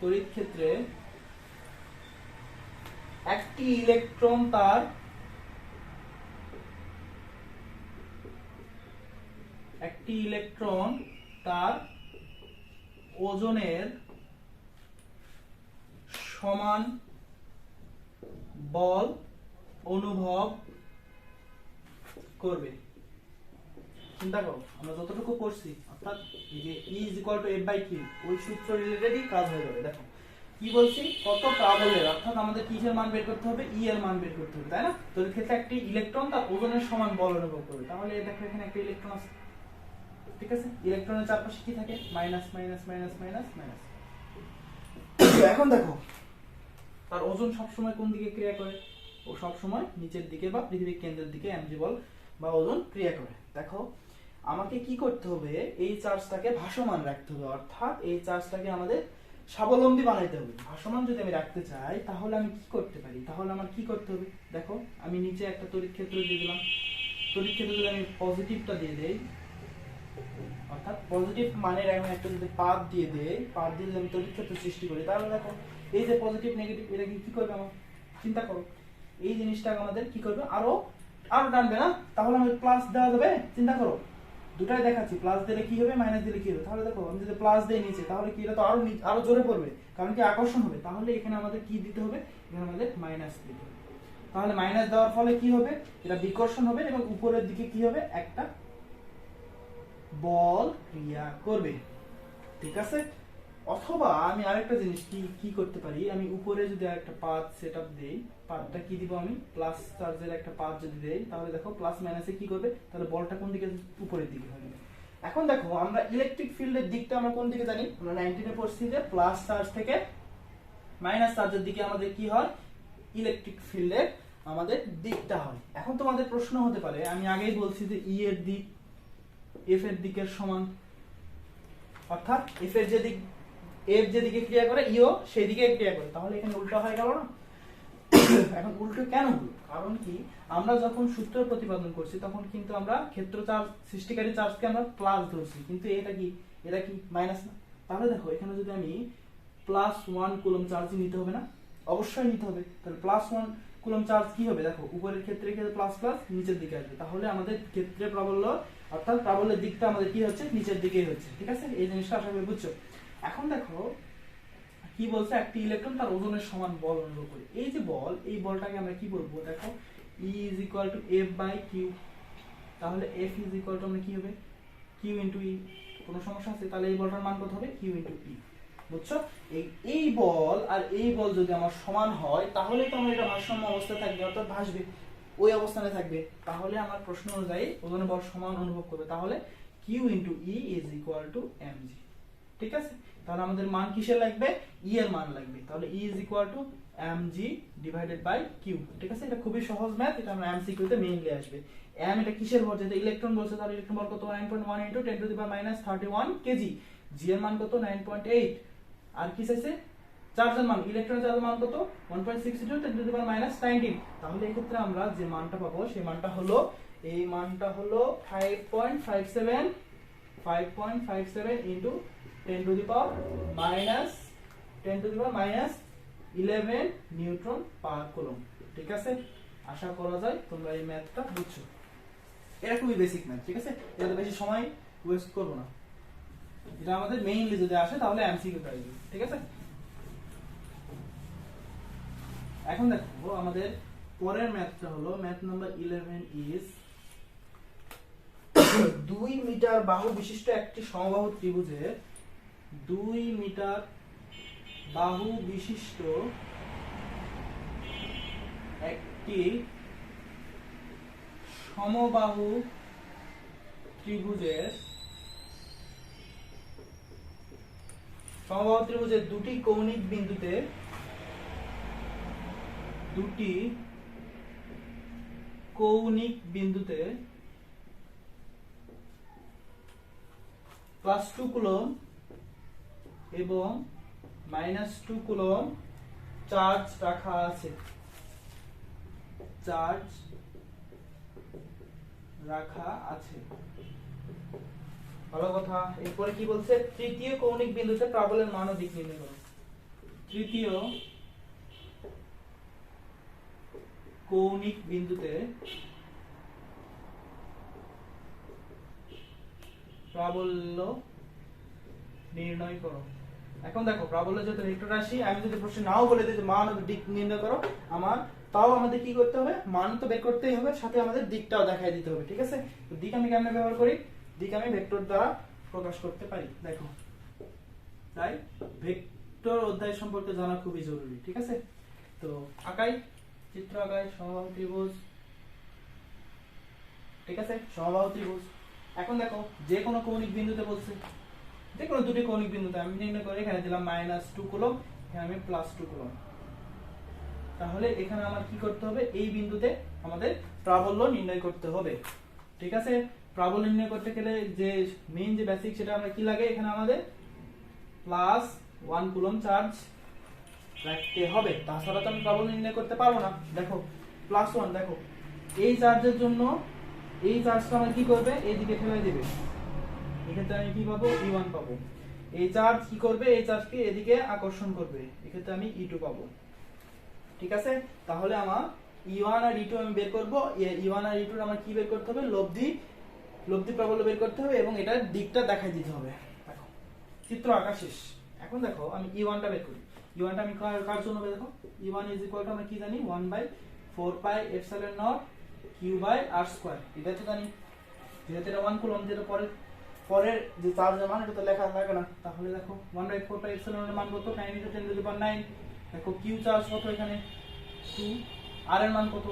তড়িৎ ক্ষেত্রে একটি ইলেকট্রন তার ওজনের সমান বল অনুভব করবে। চিন্তা করো আমরা যতটুকু করছি, অর্থাৎ এই যে E = F/Q ওই সূত্র রিলেটেডই কাজ হয়ে যাবে। দেখো কি বলছি, কত প্রাবল্যের, অর্থাৎ আমাদের কিসের মান বের করতে হবে, E এর মান বের করতে হবে, তাই না? তো এর ক্ষেত্রে একটি ইলেকট্রন তার ওজনের সমান বল অনুভব করবে। তাহলে দেখো এখানে একটা ইলেকট্রন আছে। ঠিক আছে, ইলেকট্রনের চারপাশে কি থাকে, minus minus minus minus minus. এখন দেখো তার ওজন সবসময় কোন দিকে ক্রিয়া করে, ও সবসময় নিচের দিকে বা পৃথিবীর কেন্দ্রের দিকে mg বল বা ওজন ক্রিয়া করে। দেখো আমাকে কি করতে হবে, এই চার্জটাকে ভাসমান রাখতে হবে, অর্থাৎ এই চার্জটাকে আমাদের স্বাবলম্বী বানাইতে হবে। ভাসমান যদি আমি রাখতে চাই তাহলে আমি কি করতে পারি, তাহলে আমার কি করতে হবে, দেখো আমি নিচে একটা তড়িৎ ক্ষেত্র দিয়ে দিলাম। তড়িৎ ক্ষেত্র যদি আমি পজিটিভটা দিয়ে দেই, অর্থাৎ পজিটিভ মানের আমি একটা যদি পাত দিয়ে দেই, পাত দিয়ে যদি আমি তড়িৎ ক্ষেত্র সৃষ্টি করি, তাহলে দেখো এই যে পজিটিভ নেগেটিভ এটা কি করবে আমার, চিন্তা করো এই জিনিসটা আমাদের কি করবে, আরো টানবে না? তাহলে আমি প্লাস দেওয়া যাবে, চিন্তা করো দুটাই দেখাচ্ছি, প্লাস দিলে কি হবে, মাইনাস দিলে কি হবে। তাহলে দেখো আমি যদি প্লাস দেই নিচে, তাহলে কি এটা তো আরো জোরে পড়বে, কারণ কি আকর্ষণ হবে। তাহলে এখানে আমাদের কি দিতে হবে, এখানে আমাদের মাইনাস দিতে হবে। তাহলে মাইনাস দেওয়ার ফলে কি হবে, এটা বিকর্ষণ হবে এবং উপরের দিকে কি হবে, একটা বল ক্রিয়া করবে। ঠিক আছে, অথবা আমি আরেকটা জিনিস কি করতে পারি, আমি উপরে যদি আরেকটা পাথ সেটআপ দেই, পাথটা কি দিব, আমি প্লাস চার্জের একটা পাথ যদি দেই, তাহলে দেখো প্লাস মাইনাসে কি করবে, তাহলে বলটা কোন দিকে, উপরের দিকে হবে। এখন দেখো আমরা ইলেকট্রিক ফিল্ডের দিকটা আমরা কোন দিকে জানি, আমরা 19 এ পড়ছি যে প্লাস চার্জ থেকে মাইনাস চার্জের দিকে আমাদের কি হয়, ইলেকট্রিক ফিল্ডের আমাদের দিকটা হয়। এখন তোমাদের প্রশ্ন হতে পারে, আমি আগেই বলছি যে ই এর দিক এফ এর দিকের সমান, অর্থাৎ এফ এর যেদিকে ক্রিয়া করে ইও সেই দিকে ক্রিয়া করে, তাহলে এখানে উল্টো হয়ে গেল না? এখন উল্টো কেন হলো, কারণ কি আমরা যখন সূত্র প্রতিপাদন করছি তখন কিন্তু আমরা ক্ষেত্র চার্জ সৃষ্টিকারী চার্জকে আমরা প্লাস ধরছি, কিন্তু এটা কি মাইনাস না? তাহলে দেখো এখানে যদি আমি +1 কুলম্ব চার্জ নিতে হবে না, অবশ্যই নিতে হবে। তাহলে +1 কুলম্ব চার্জ কি হবে, দেখো উপরের ক্ষেত্রে প্লাস প্লাস নিচের দিকে আসবে, তাহলে আমাদের ক্ষেত্রে প্রাবল্য অর্থাৎ প্রাবল্যের দিকটা আমাদের কি হচ্ছে, নিচের দিকেই হচ্ছে। ঠিক আছে, এই জিনিসটা আশা করি বুঝছো। এখন দেখো কি বলছে, একটি ইলেকট্রন তার ওজনের সমান বল অনুভব করে। এই যে বল, এই বলটাকে আমরা কি বলবো, দেখো E = F/Q, তাহলে F = আমরা কি হবে, Q × E। কোনো সমস্যা আছে? তাহলে এই বলটার মান কত হবে, Q × E। বুঝছো, এই বল আর এই বল যদি আমার সমান হয় তাহলেই তো আমার এটা ভারসাম্য অবস্থায় থাকবে, অর্থাৎ ভাসবে, ওই অবস্থানে থাকবে। তাহলে আমার প্রশ্ন অনুযায়ী ওজনের বল সমান অনুভব করবে, তাহলে Q × E = mg। ঠিক আছে, তাহলে আমাদের মান কিসের লাগবে, E এর মান লাগবে। তাহলে E = mg/q। ঠিক আছে, এটা খুবই সহজ ম্যাথ, এটা আমরা এমসিকিউ তে মেইনলি আসবে। m এটা কিসের ভর, যেটা ইলেকট্রন বলছে, তাহলে ইলেকট্রন বল কত, 9.1 × 10⁻³ কেজি। g এর মান কত, 9.8। আর কি চাইছে, চার্জের মান, ইলেকট্রনের চার্জের মান কত, 1.62 × 10⁻⁹। তাহলে এই ক্ষেত্রে আমরা যে মানটা পাবো সেই মানটা হলো 5.57 × 10⁻⁻³ 11 নিউটন পার কুলম। ঠিক আছে, আশা করা যায় তোমরা এই ম্যাথটা বুঝছো। এটা খুবই বেসিক ম্যাথ, ঠিক আছে, এটাতে বেশি সময় ওয়েস্ট করব না। এটা আমাদের মেইনলি যদি আসে তাহলে এমসিকিউ টাইপ, ঠিক আছে। এখন দেখো আমাদের পরের ম্যাথটা হলো ম্যাথ নাম্বার 11 ইজ 2 মিটার বাহু বিশিষ্ট একটি সমবাহু ত্রিভুজের 2 মিটার বাহু বিশিষ্ট একটি সমবাহু ত্রিভুজের দুটি কৌণিক বিন্দুতে +2 কুলম এবং -2 কুলম চার্জ রাখা আছে। ভালো কথা। এরপরে কি বলছে, তৃতীয় কৌণিক বিন্দুতে প্রাবল্যের মান ও দিক নির্ণয় করো। তৃতীয় কৌণিক বিন্দুতে প্রাবল্য নির্ণয় করো। এখন দেখো প্রাবল্য যেহেতু ভেক্টর রাশি, আমি যদি প্রশ্নে নাও বলে দিই যে মান ও দিক নির্ণয় করো, তাও আমাদের কি করতে হবে, মান তো বের করতেই হবে, সাথে আমাদের দিকটাও দেখাই দিতে হবে। ঠিক আছে, তো দিক আমি কেমনে ব্যবহার করি, দিক আমি ভেক্টর দ্বারা প্রকাশ করতে পারি। দেখো, তাই ভেক্টর অধ্যায় সম্পর্কে জানা খুবই জরুরি। ঠিক আছে, তো চিত্র আঁকাই সমবাহু ত্রিভুজ। ঠিক আছে, সমবাহু ত্রিভুজ। এখন দেখো যে কোনো কৌণিক বিন্দুতে বলছে, যে কোনো দুটি কৌণিক বিন্দুতে আমি নির্ণয় করে এখানে দিলাম -2 কুলম, এখানে আমি +2 কুলম। তাহলে এখানে আমার কি করতে হবে, এই বিন্দুতে আমাদের প্রাবল্য নির্ণয় করতে হবে। ঠিক আছে, প্রাবল্য নির্ণয় করতে গেলে যে মেইন যে বেসিক সেটা আমরা কি লাগে, এখানে আমাদের +1 কুলম চার্জ রাখতে হবে, তাছাড়া তো আমি প্রাবল্য নির্ণয় করতে পারবো না। দেখো +1, দেখো এই চার্জের জন্য এই চার্জটা আমার কি করবে, এইদিকে ফেলে দিবে, এক্ষেত্রে আমি কি পাবো, E1 পাবো। এই চার্জ কি করবে, এই চার্জকে এদিকে আকর্ষণ করবে, এক্ষেত্রে আমি E2 পাবো। ঠিক আছে, তাহলে আমার E1 আর E2 আমি বের করব। E1 আর E2 আমার কি বের করতে হবে, লব্ধি প্রাবল্য বের করতে হবে এবং এটার দিকটা দেখাই দিতে হবে। দেখো চিত্র আঁকা শেষ। এখন দেখো আমি E1 টা বের করি। E1 টা আমি কার জন্য বের, দেখো E1 আমরা কি জানি, 1/4πε0 Q/r²। এটা তো জানি, যেহেতু এটা 1 কুলম, যেটা পরের যে চার্জের মান এটা তো লেখা লাগে না। তাহলে দেখো 1/4πε এর মান কত, 9 × 10⁹। দেখো কিউ চার্জ কত, এখানে 2, আর এর মান কত,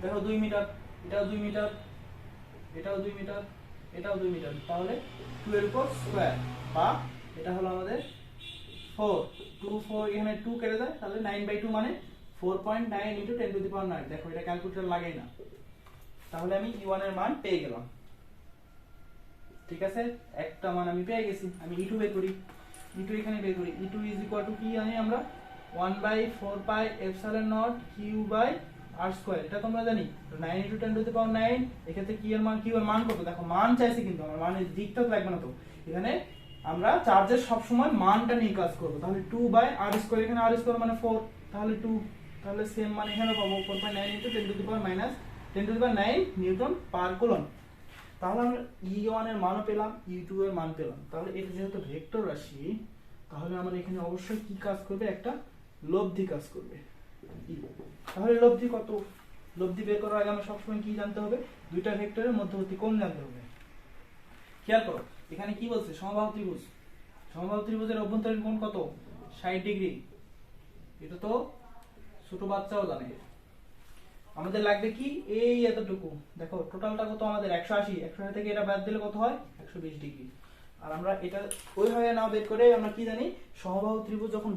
দেখো 2 মিটার, এটাও 2 মিটার, এটাও 2 মিটার, এটাও 2 মিটার, তাহলে 2 এর উপর স্কয়ার, বা এটা হলো আমাদের 4, 2 4 এখানে 2 কেটে যায়, তাহলে 9/2 মানে 4.9 × 10⁹। দেখো এটা ক্যালকুলেটর লাগাই না, তাহলে আমি E1 এর মান পেয়ে গেলাম। ঠিক আছে, একটা মান আমি পেয়ে গেছি। আমি E2 বের করি, E2 এখানে বের করি। E2 কি জানি আমরা, 1/4πε0 Q/r²। এটা তোমরা জানি, 9 × 10⁹। এক্ষেত্রে কি এর মান কত, দেখো মান চাইছে কিন্তু আমার মানের দিকটা তো লাগবে না। তো এখানে আমরা চার্জের সব সময় মানটা নিয়ে কাজ করব। তাহলে 2/r², এখানে r² মানে 4, তাহলে 2, তাহলে সেম মান এখানে পাবো, 4.9 × 10⁻⁹ নিউটন পার কুলম। তাহলে আমরা E1 এর মানও পেলাম, E2 এর মান পেলাম। তাহলে এটা যেহেতু ভেক্টর রাশি, তাহলে আমরা এখানে অবশ্যই কি কাজ করবে, একটা লব্ধি কাজ করবে। তাহলে লব্ধি কত, লব্ধি বের করার আগে আমরা সবসময় কি জানতে হবে, দুইটা ভেক্টরের মধ্যবর্তী কোণ জানতে হবে। খেয়াল করো এখানে কি বলছে, সমবাহু ত্রিভুজের অভ্যন্তরীণ কোণ কত, 60 ডিগ্রি। এটা তো ছোট বাচ্চাও জানে। আমাদের লাগবে কি, এই এতটুকু, দেখো টোটালটা কত আমাদের 180, 180 থেকে এটা বাদ দিলে কত হয়, 120 ডিগ্রি। আর আমরা এটা ওইভাবে না বের করে আমরা কি জানি, সমবাহু ত্রিভুজ যখন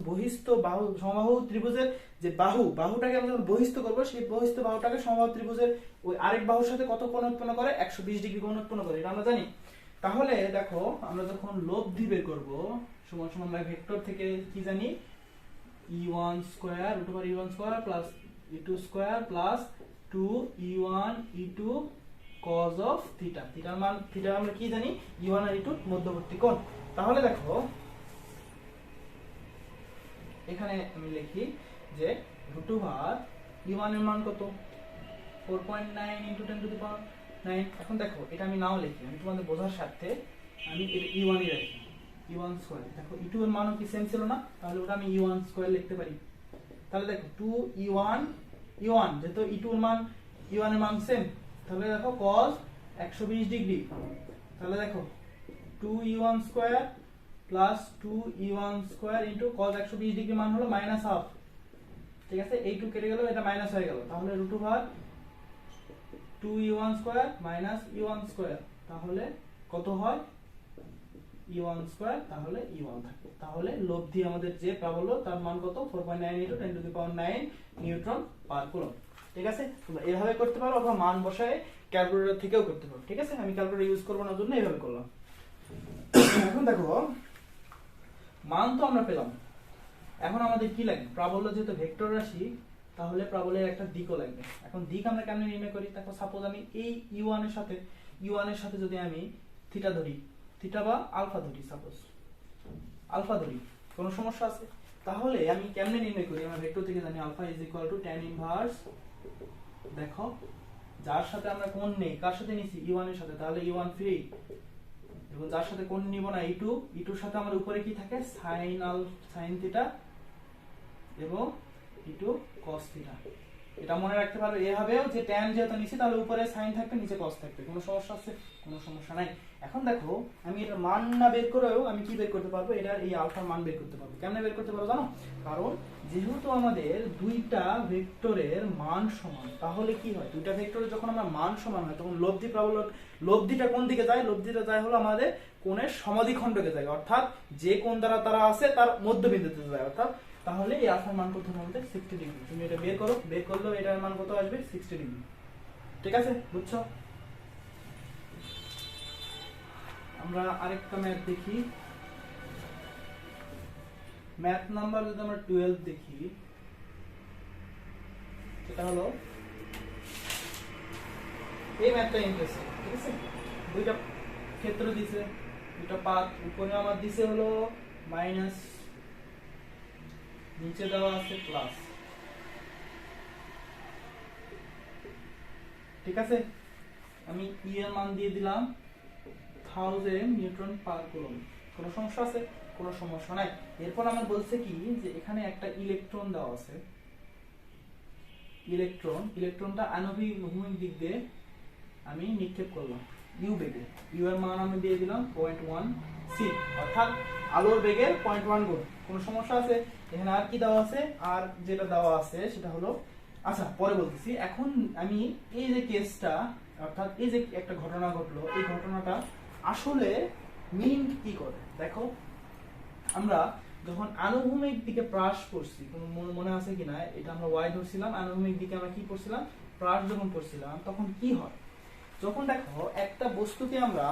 সমবাহু ত্রিভুজের যে বাহুটাকে আমরা যখন বহিস্থ করব, সেই বহিস্থ বাহুটাকে সমবাহু ত্রিভুজের ওই আরেক বাহুর সাথে কত কোণ উৎপন্ন করে, 120 ডিগ্রি কোণ উৎপন্ন করে, এটা আমরা জানি। তাহলে দেখো আমরা যখন লব্ধি বের করব, সমান সমান আমরা ভেক্টর থেকে কি জানি, E1² √E1² + E2² + 2E1 E2 cos of θ। থিটার মান, থিটা আমরা কি জানি, E1 আর E2 মধ্যবর্তী কোণ। তাহলে দেখো এখানে আমি লিখি যে রুট ওভার e1 এর মান কত 4.9 ইনটু 10 টু দি পাওয়ার 9। এখন দেখো এটা আমি নাও লিখি, আমি তোমাদের বোঝার স্বার্থে আমি এটা e1 ই রাখি, e1 স্কয়ার। দেখো e2 এর মানও কি সেম ছিল না, তাহলে ওটা আমি e1 স্কয়ার লিখতে পারি। তাহলে দেখো 2e1 যেহেতু e2 এর মান e1 এর মান সেম, তাহলে দেখো cos 120 ডিগ্রি, তাহলে দেখো 2e1 square plus 2e1 square into cos 120 degree মান হলো মাইনাস হাফ। ঠিক আছে, এই 2 কেটে গেল, এটা মাইনাস হয়ে গেল, তাহলে root over 2e1 square minus e1 square, তাহলে কত হয় e1 স্কয়ার, তাহলে e1 থাকে। তাহলে লব্ধি আমাদের যে প্রাবল্য তার মান কত 4.9 into 10 to the power 9 Newton per coulomb. ঠিক আছে, তোমরা এভাবে করতে পারো অথবা মান বসায় ক্যালকুলেটর থেকেও করতে পারো। ঠিক আছে, আমি ক্যালকুলেটর ইউজ করব না জন্য এইভাবে করলাম। এখন দেখো মান তো আমরা পেলাম, এখন আমাদের কি লাগবে, প্রাবল্য যেহেতু ভেক্টর রাশি তাহলে প্রাবল্যের একটা দিকও লাগবে। এখন দিক আমরা কেমনে নির্ণয় করি, দেখো সাপোজ আমি এই e1 এর সাথে যদি আমি থিটা ধরি, থিটা বা আলফা ধরি, সাপোজ আলফা ধরি, কোনো সমস্যা আছে? তাহলে আমি কেমনে নির্ণয় করি, আমরা ভেক্টর থেকে জানি alpha is equal to tan inverse, দেখো যার সাথে আমরা কোণ নেই, কার সাথে নিছি e1 এর সাথে, তাহলে e1 ফ্রি, এবং যার সাথে কোণ নিব না e2 এর সাথে আমার উপরে কি থাকে sin থিটা এবং e2 cos থিটা। এটা মনে রাখতে পারবে এভাবেও যে tan যেহেতু নিছি তাহলে উপরে sin থাকবে নিচে cos থাকবে। কোনো সমস্যা আছে? কোনো সমস্যা নাই। এখন দেখো আমি এটার মান না বের করেও আমি কি বের করতে পারবো, এটার এই আলফার মান বের করতে পারবো। কেমনে বের করতে পারবো জানো? কারণ যেহেতু আমাদের দুইটা ভেক্টরের মান সমান, তাহলে কি হয়, দুইটা ভেক্টরের যখন আমরা মান সমান হয় তখন লব্ধি প্রাবল্য, লব্ধিটা কোন দিকে যায়, লব্ধিটা যায় হলো আমাদের কোণের সমাদ্বিখণ্ডকে যায়, অর্থাৎ যে কোণ দ্বারা তারা আছে তার মধ্যবিন্দুতে যায়, অর্থাৎ তাহলে এই আলফার মান কত হবে 60 ডিগ্রি। তুমি এটা বের করো, বের করলেও এটার মান কত আসবে 60 ডিগ্রি। ঠিক আছে, বুঝছো? আমরা আরেকটা ম্যাথ দেখি, ম্যাথ নাম্বার যদি আমরা 12 দেখি, এটা হলো এই ম্যাথটা ইন্টারেস্টিং। ঠিক আছে, দুইটা ক্ষেত্র দিছে, দুইটা পাত, উপরে আমার দিছে হলো মাইনাস, নিচে দেওয়া আছে প্লাস। ঠিক আছে, আমি ই এর মান দিয়ে দিলাম 1000 নিউটন পার কুলম্ব। কোনো সমস্যা আছে? কোনো সমস্যা নাই। এরপর আমার বলছে কি যে এখানে একটা ইলেকট্রন দেওয়া আছে, ইলেকট্রনটা আণবিক দিক দিয়ে আমি নিক্ষেপ করলাম ইউ বেগে, ইউ এর মান আমি দিয়ে দিলাম 0.1 সি, অর্থাৎ আলোর বেগের 0.1 গুণ। কোনো সমস্যা আছে? এখানে আর কি দেওয়া আছে, আর যেটা দেওয়া আছে সেটা হলো, আচ্ছা পরে বলতেছি। এখন আমি এই যে কেসটা, অর্থাৎ এই যে একটা ঘটনা ঘটলো, এই ঘটনাটা আসলে মিন কি করে দেখো। আমরা যখন আনুভূমিক দিকে প্রাস করছি, মনে আছে কিনা, এটা আমরা ওয়াই ধরছিলাম, আনুভূমিক দিকে আমরা কি করছিলাম, প্রাস যখন করছিলাম, তখন কি হয়, যখন দেখো একটা বস্তুকে আমরা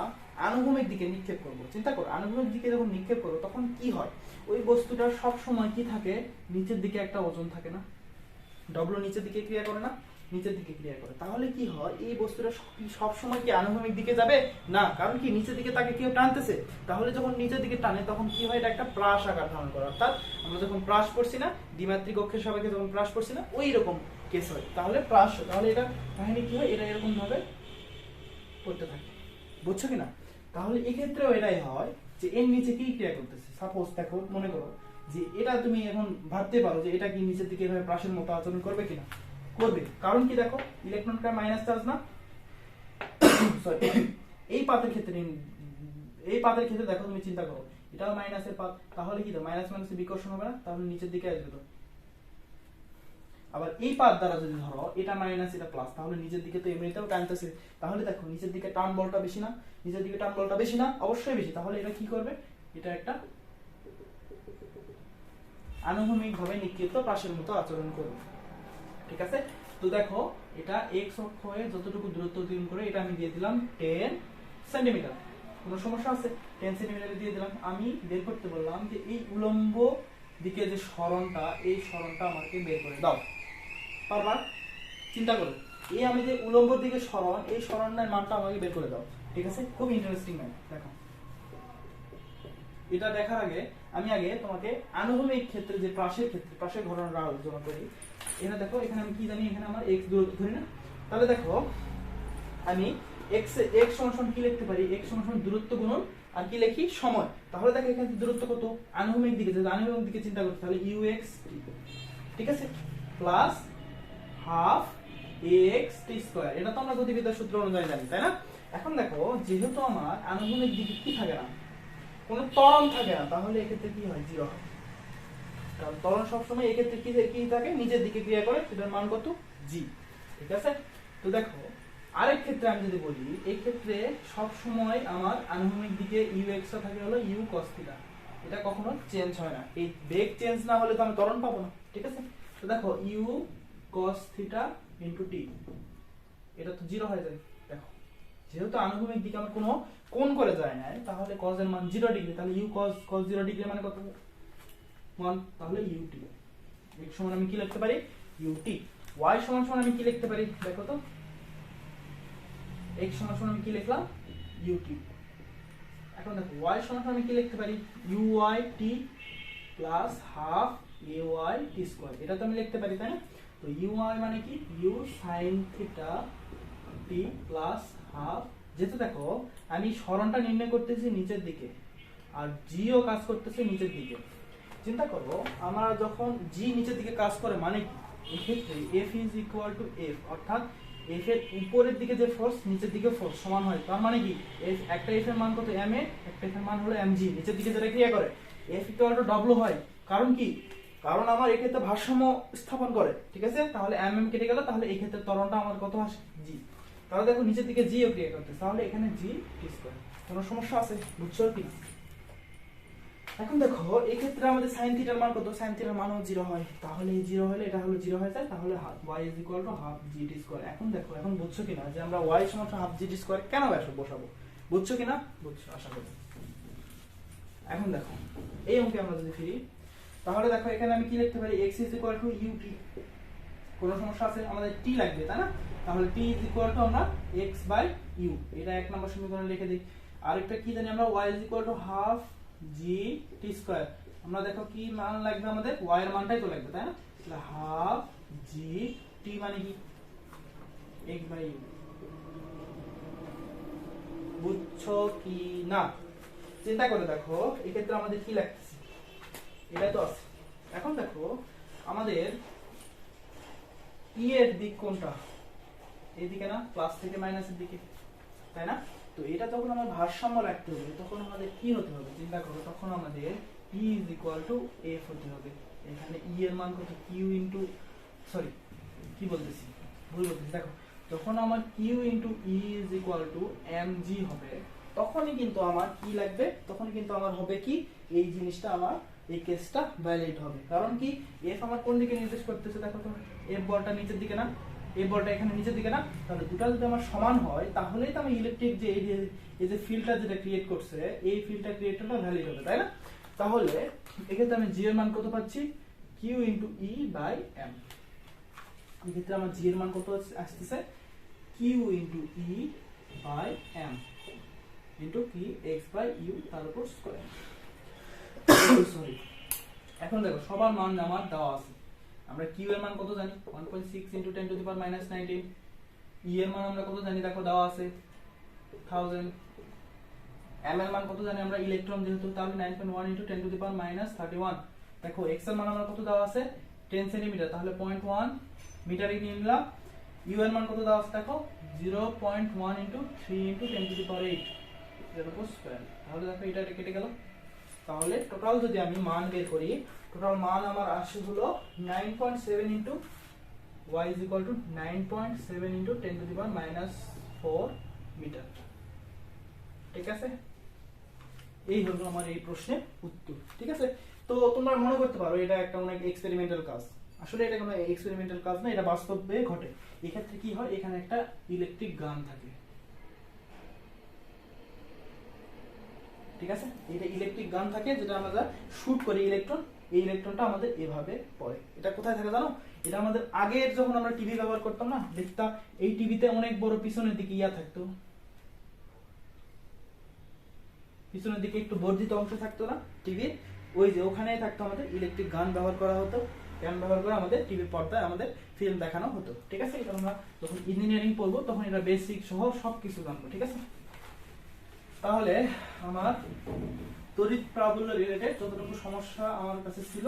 আনুভূমিক দিকে নিক্ষেপ করব, চিন্তা করো আনুভূমিক দিকে যখন নিক্ষেপ করবো তখন কি হয়, ওই বস্তুটার সব সময় কি থাকে, নিচের দিকে একটা ওজন থাকে না, ডব্লু নিচের দিকে ক্রিয়া করে না, নিচের দিকে ক্রিয়া করে। তাহলে কি হয়, এই বস্তুটা সব সময় কি আনুভূমিক দিকে যাবে না, কারণ কি নিচের দিকে তাকে কেউ টানতেছে। তাহলে যখন নিচের দিকে টানে তখন কি হয়, এটা একটা প্রাস আকার ধারণ করে, অর্থাৎ আমরা যখন প্রাস করছি না, দ্বিমাত্রিক অক্ষের সাপেক্ষে যখন প্রাস করছি না, ওই রকম কেস হয়। তাহলে প্রাস, তাহলে এটা কাহিনী কি হয়, এটা এরকম ভাবে করতে থাকে, বুঝছো কিনা? তাহলে এই ক্ষেত্রেও এটাই হয় যে এর নিচে কি ক্রিয়া করতেছে। সাপোজ দেখো, মনে করো যে এটা তুমি এখন ভাবতে পারো যে এটা কি নিচের দিকে এভাবে প্রাসের মতো আচরণ করবে কিনা, করবে। কারণ কি দেখো, ইলেকট্রনটা মাইনাস চার্জ না, সরি এই পাতের ক্ষেত্রে দেখো তুমি চিন্তা করো, এটাও মাইনাসের পাত, তাহলে কি মাইনাস মাইনাসে বিকর্ষণ হবে না, তাহলে নিচের দিকে আসবে। তো আবার এই পাত দ্বারা যদি ধরো এটা মাইনাস এটা প্লাস, তাহলে নিচের দিকে তো এমনিতেও টানতেছে, তাহলে দেখো নিচের দিকে টান বলটা বেশি না, নিচের দিকে টান বলটা বেশি না, অবশ্যই বেশি। তাহলে এটা কি করবে, এটা একটা আনুভূমিক ভাবে নিক্ষিপ্ত প্রাসের মতো আচরণ করবে। ঠিক আছে, তো দেখো এটা এক্স অক্ষ হয়ে যতটুকু দূরত্ব অতিক্রম করে, এটা আমি দিয়ে দিলাম 10 সেন্টিমিটার। কোনো সমস্যা আছে? 10 সেন্টিমিটার দিয়ে দিলাম। আমি বের করতে বললাম যে এই উলম্ব দিকে যে সরণটা, এই সরণটা আমাকে বের করে দাও, পারবা? চিন্তা করো, এই আমি যে উলম্ব দিকে সরণ, এই সরণের মানটা আমাকে বের করে দাও। ঠিক আছে, খুব ইন্টারেস্টিং ম্যাথ। দেখো এটা দেখার আগে আমি আগে তোমাকে আনুভূমিক ক্ষেত্রে যে পাশের ঘটনাটা আলোচনা করি। এখানে দেখো, এখানে আমি কি জানি, এখানে আমার x দূরত্ব ধরি না, তাহলে দেখো আমি x সমান কি লিখতে পারি, x সমান দূরত্ব গুণন আর কি লিখি, সময়। তাহলে দেখো এখানে দূরত্ব কত, আনুভূমিক দিকে, যদি আনুভূমিক দিকে চিন্তা করতে, তাহলে ux, ঠিক আছে, plus half ax t square. এটা তো আমরা গতিবিদ্যার সূত্র অনুযায়ী জানি, তাই না? এখন দেখো, যেহেতু আমার আনুভূমিক দিকে কি থাকে না, কোনো ত্বরণ থাকে না, তাহলে এক্ষেত্রে কি হয়, 0 হয়। কারণ ত্বরণ সবসময় এক্ষেত্রে কি থাকে, নিচের দিকে ক্রিয়া করে, সেটার মান কত, g, ঠিক আছে। তো দেখো আরেক ক্ষেত্রে আমি যদি বলি, এই ক্ষেত্রে সব সময় আমার আনুভূমিক দিকে ux টা থাকে হলো u cos θ। এটা কখনো চেঞ্জ হয় না, এই বেগ চেঞ্জ না হলে তো আমি ত্বরণ পাবো না, ঠিক আছে। তো দেখো u cos θ * t, এটা তো 0 হয়ে যায়। দেখো যেহেতু আনুভূমিক দিকে আমার কোনো কোণ করে যায় না, তাহলে cos এর মান 0 ডিগ্রি, তাহলে u cos 0 ডিগ্রি মানে কত, 1, তাহলে ut। x সমান আমি কি লিখতে পারি, ut। y সমান আমি কি লিখতে পারি, দেখো তো, x সমান আমি কি লিখলাম, ut। এখন দেখো y সমান আমি কি লিখতে পারি, uyt plus half ayt square. এটা তো আমি লিখতে পারি, তাই না? তো uy মানে কি, u sin theta t plus half, যেহেতু দেখো আমি সরণটা নির্ণয় করতেছি নিচের দিকে আর g ও কাজ করতেছে নিচের দিকে। চিন্তা করো, আমরা যখন g নিচের দিকে কাজ করে মানে কি, এই ক্ষেত্রে f is equal to f, অর্থাৎ f এর উপরের দিকে যে ফোর্স নিচের দিকে ফোর্স সমান হয়। তার মানে কি, একটা f এর মান কত, ma, একটা f এর মান হলো mg, নিচের দিকে যেটা ক্রিয়া করে, f equal to w হয়। কারণ কি, কারণ আমার এই ক্ষেত্রে ভারসাম্য স্থাপন করে, ঠিক আছে। তাহলে mm কেটে গেল, তাহলে এই ক্ষেত্রে ত্বরণটা আমার কত আসে, g। তাহলে দেখো নিচের দিকে g ও ক্রিয়া করতে, তাহলে এখানে g t স্কয়ার। কোনো সমস্যা আছে, বুঝছো কি? এখন দেখো এই ক্ষেত্রে আমাদের sin থিটার মান কত, sin থিটার মানও 0 হয়, তাহলে এই 0 হলে এটা হলো 0 হয়ে যায়, তাহলে y = হাফ gt স্কয়ার। এখন দেখো, এখন বুঝছো কিনা যে আমরা y সমান হাফ gt স্কয়ার কেন বসাবো, বুঝছো কিনা? বুঝছো আশা করি। এখন দেখো এই অঙ্কে আমরা যদি ফিরি, তাহলে দেখো এখানে আমি কি লিখতে পারি, x = ut। কোনো সমস্যা আছে, আমাদের t লাগবে, তাই না? তাহলে t = আমরা x/u, এটা এক নম্বর সমীকরণে লিখে দিই। আরেকটা কি জানি আমরা, y = half g t square. আমরা দেখো কি মান লাগবে আমাদের, y এর মানটাই তো লাগবে, তাই না? তাহলে হাফ g t মানে কি, x/u। বুঝছো কি না? চিন্তা করে দেখো এই ক্ষেত্রে আমাদের কি লাগতেছে, এটা তো আছে। এখন দেখো আমাদের e এর দিক কোনটা, এইদিকে না, প্লাস থেকে মাইনাসের দিকে, তাই না? তো এটা যখন আমার ভারসাম্য রাখতে হবে, তখন আমাদের কি হতে হবে, চিন্তা করো, তখন আমাদের e = f হতে হবে। এখানে e এর মান কত, q ইনটু, সরি কি বলতেছি, ভুল বলতেছি। দেখো যখন আমার q ইনটু e = mg হবে, তখনই কিন্তু আমার কি লাগবে, তখনই কিন্তু আমার হবে কি, এই জিনিসটা আমার এই কেসটা ভ্যালিড হবে। কারণ কি, f আমার কোন দিকে নির্দেশ করতেছে, দেখো তো, f বলটা নিচের দিকে না, এই বলটা এখানে নিচের দিকে না, তাহলে দুটো যদি আমার সমান হয়, তাহলেই তো আমি ইলেকট্রিক যে এই যে ফিল্ডটা যেটা ক্রিয়েট করছে, এই ফিল্ডটা ক্রিয়েটরটা ভ্যালিড হবে, তাই না? তাহলে এক্ষেত্রে আমি g এর মান কত পাচ্ছি, q into e by m। এই ক্ষেত্রে আমার g এর মান কত আসতেছে, q into e by m into কি, x বাই u তার উপর স্কয়ার। সরি, এখন দেখো সবার মান আমার দেওয়া আছে। আমরা q এর মান কত জানি, 1.6 × 10⁻⁹ e এর মান আমরা কত জানি, দেখো দেওয়া আছে 1000। m এর মান কত জানি আমরা, ইলেকট্রন যেহেতু, তাহলে 9.1 × 10⁻31। দেখো x এর মান আমরা কত দেওয়া আছে, 10 সেমি, তাহলে 0.1 মিটারে নিয়ে নিলাম। u এর মান কত দেওয়া আছে, দেখো 0.1 × 3 × 10⁸ এর উপর স্কয়ার। তাহলে দেখো এটা কেটে গেল, তাহলে টোটাল যদি আমি মান বের করি, টোটাল মান আমার আসে হলো 9.7 × y = 9.7 × 10⁻⁴ মিটার। ঠিক আছে, এই হলো আমার এই প্রশ্নের উত্তর। ঠিক আছে, তো তোমরা মনে করতে পারো এটা একটা অনেক এক্সপেরিমেন্টাল কাজ, আসলে এটা কোনো এক্সপেরিমেন্টাল কাজ না, এটা বাস্তবে ঘটে। এই ক্ষেত্রে কি হয়, এখানে একটা ইলেকট্রিক গান থাকে, ঠিক আছে, এটা ইলেকট্রিক গান থাকে, যেটা আমরা শুট করি ইলেকট্রন, এই ইলেকট্রনটা আমাদের এভাবে পড়ে। এটা কোথায় থাকে জানো, এটা আমাদের আগের যখন আমরা টিভি ব্যবহার করতাম না, দেখতাম এই টিভিতে অনেক বড় পিছনের দিকে ইয়া থাকতো, পিছনের দিকে একটু বর্ধিত অংশ থাকতো না টিভির, ওই যে ওখানেই থাকতো আমাদের ইলেকট্রিক গান ব্যবহার করা হতো, গান ব্যবহার করে আমাদের টিভির পর্দায় আমাদের ফিল্ম দেখানো হতো। ঠিক আছে, এটা আমরা যখন ইঞ্জিনিয়ারিং পড়বো তখন এটা বেসিক সহ সবকিছু জানবো। ঠিক আছে, তাহলে আমার তড়িৎ প্রাবল্য রিলেটেড যতটুকু সমস্যা আমার কাছে ছিল,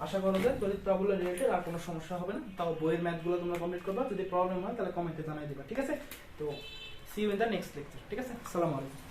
আশা করো যে তড়িৎ প্রাবল্য রিলেটেড আর কোনো সমস্যা হবে না। তাও বইয়ের ম্যাথগুলো তোমরা কমপ্লিট করবা, যদি প্রবলেম হয় তাহলে কমেন্টে জানাই দিবা। ঠিক আছে, তো see you in the next lecture. ঠিক আছে, আসসালামু আলাইকুম।